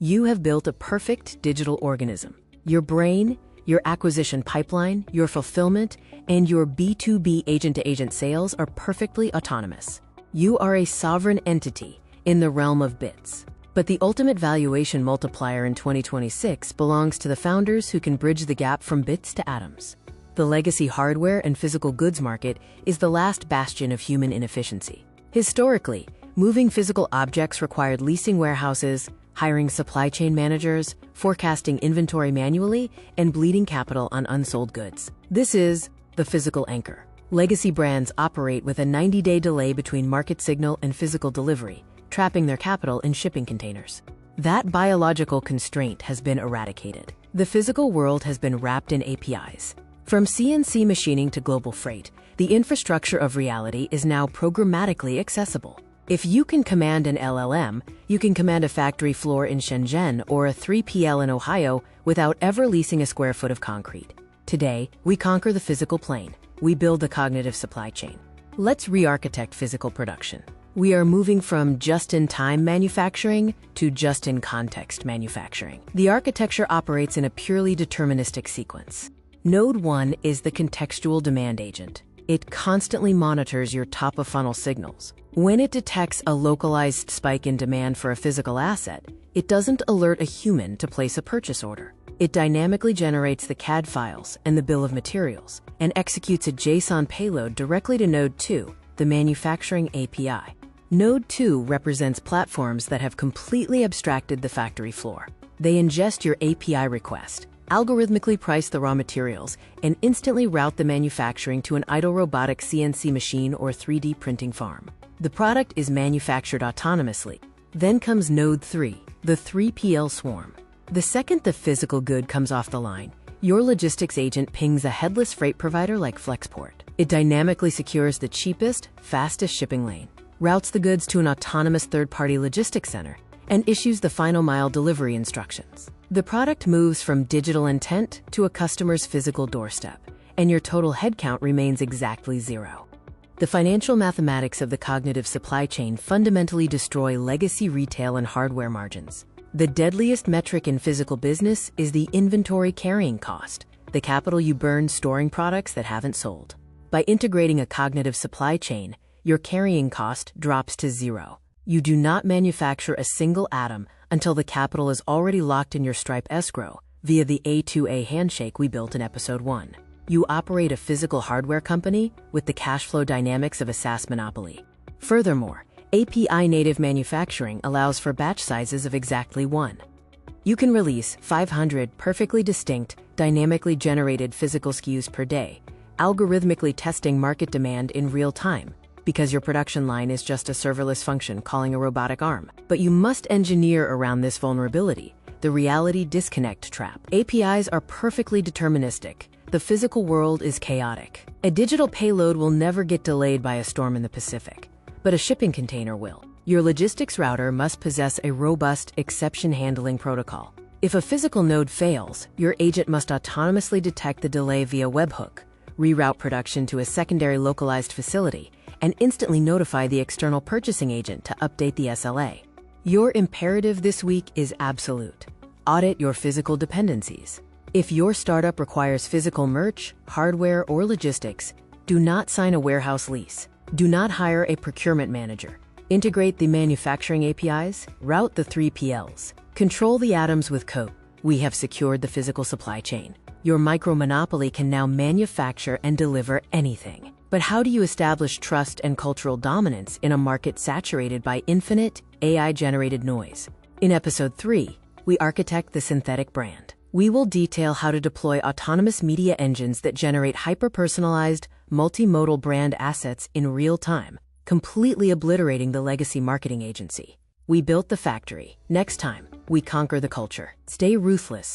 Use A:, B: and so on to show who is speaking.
A: You have built a perfect digital organism. Your brain, your acquisition pipeline, your fulfillment, and your B2B agent-to-agent sales are perfectly autonomous. You are a sovereign entity in the realm of bits. But the ultimate valuation multiplier in 2026 belongs to the founders who can bridge the gap from bits to atoms. The legacy hardware and physical goods market is the last bastion of human inefficiency. Historically, moving physical objects required leasing warehouses, hiring supply chain managers, forecasting inventory manually, and bleeding capital on unsold goods. This is the physical anchor. Legacy brands operate with a 90-day delay between market signal and physical delivery, trapping their capital in shipping containers. That biological constraint has been eradicated. The physical world has been wrapped in APIs. From CNC machining to global freight, the infrastructure of reality is now programmatically accessible. If you can command an LLM, you can command a factory floor in Shenzhen or a 3PL in Ohio without ever leasing a square foot of concrete. Today, we conquer the physical plane. We build the cognitive supply chain. Let's re-architect physical production. We are moving from just-in-time manufacturing to just-in-context manufacturing. The architecture operates in a purely deterministic sequence. Node 1 is the contextual demand agent. It constantly monitors your top-of-funnel signals. When it detects a localized spike in demand for a physical asset, it doesn't alert a human to place a purchase order. It dynamically generates the CAD files and the bill of materials and executes a JSON payload directly to Node 2, the manufacturing API. Node 2 represents platforms that have completely abstracted the factory floor. They ingest your API request, algorithmically price the raw materials, and instantly route the manufacturing to an idle robotic CNC machine or 3D printing farm. The product is manufactured autonomously. Then comes Node 3, the 3PL swarm. The second the physical good comes off the line, your logistics agent pings a headless freight provider like Flexport. It dynamically secures the cheapest, fastest shipping lane, routes the goods to an autonomous third-party logistics center, and issues the final mile delivery instructions. The product moves from digital intent to a customer's physical doorstep, and your total headcount remains exactly zero. The financial mathematics of the cognitive supply chain fundamentally destroy legacy retail and hardware margins. The deadliest metric in physical business is the inventory carrying cost, the capital you burn storing products that haven't sold. By integrating a cognitive supply chain, your carrying cost drops to zero. You do not manufacture a single atom until the capital is already locked in your Stripe escrow via the A2A handshake we built in episode 1. You operate a physical hardware company with the cash flow dynamics of a SaaS monopoly. Furthermore, API-native manufacturing allows for batch sizes of exactly 1. You can release 500 perfectly distinct, dynamically generated physical SKUs per day, algorithmically testing market demand in real time, because your production line is just a serverless function calling a robotic arm. But you must engineer around this vulnerability, the reality disconnect trap. APIs are perfectly deterministic. The physical world is chaotic. A digital payload will never get delayed by a storm in the Pacific, but a shipping container will. Your logistics router must possess a robust exception handling protocol. If a physical node fails, your agent must autonomously detect the delay via webhook, reroute production to a secondary localized facility, and instantly notify the external purchasing agent to update the SLA. Your imperative this week is absolute. Audit your physical dependencies. If your startup requires physical merch, hardware, or logistics, do not sign a warehouse lease. Do not hire a procurement manager. Integrate the manufacturing APIs, route the 3PLs. Control the atoms with code. We have secured the physical supply chain. Your micro-monopoly can now manufacture and deliver anything. But how do you establish trust and cultural dominance in a market saturated by infinite, AI-generated noise? In episode 3, we architect the synthetic brand. We will detail how to deploy autonomous media engines that generate hyper-personalized, multimodal brand assets in real time, completely obliterating the legacy marketing agency. We built the factory. Next time, we conquer the culture. Stay ruthless.